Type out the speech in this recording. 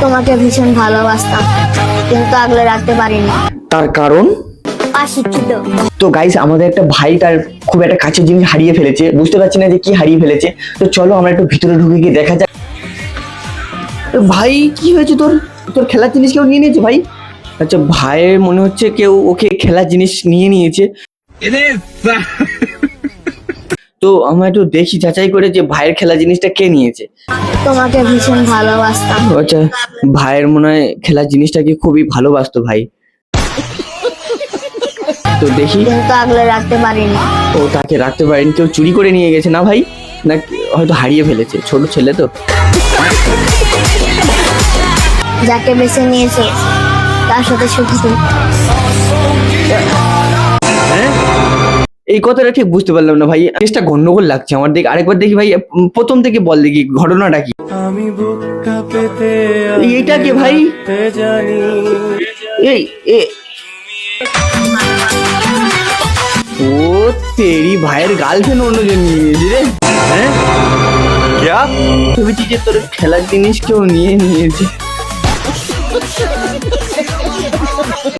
তোমাকে ভীষণ ভালোবাসতাম, কিন্তু আগলে রাখতে পারিনি। তার কারণ? অশিক্ষিত। তো গাইস, আমাদের একটা ভাই তার খুব একটা কাছের জিনিস হারিয়ে ফেলেছে, বুঝতে পারছি না যে কি হারিয়ে ফেলেছে। তো চলো আমরা একটু ভিতরে ঢুকে গিয়ে দেখা যাক। ভাই কি হয়েছে তোর? তোর খেলার জিনিস কেউ নিয়ে নিয়েছে ভাই? আচ্ছা, ভাইয়ের মনে হচ্ছে কেউ ওকে খেলার জিনিস নিয়ে নিয়েছে। তো আমরা একটু দেখি যাচাই করে যে ভাইয়ের খেলার জিনিসটা কে নিয়েছে। তোমাকে ভীষণ ভালোবাসতাম, আচ্ছা, ভাইয়ের মনে হয় খেলার জিনিসটাকে খুবই ভালোবাসতো ভাই। তো দেখি। কিন্তু আগলে রাখতে পারিনি। ও তাকে রাখতে পারেনি, কেউ চুরি করে নিয়ে গেছে না ভাই? না হয়তো হারিয়ে ফেলেছে, ছোট ছেলে তো। যাকে বেছে নিয়েছো তার সাথে সুখী তুমি। হ্যাঁ, এই কথাটা ঠিক বুঝতে পারলাম না ভাই, চেষ্টা গন্ডগোল লাগছে আমার। দিকে আরেকবার দেখি ভাই, প্রথম থেকে বল দেখি ঘটনাটা কি। আমি বুক কাঁপেতে এইটা কে ভাই? জানি এই ও তেরি ভাইয়ের গার্লফ্রেন্ড অন্যজন নিয়ে নিয়েছে রে। হ্যাঁ, ভেবেছি যে তোর খেলার জিনিস কেউ নিয়ে নিয়েছে।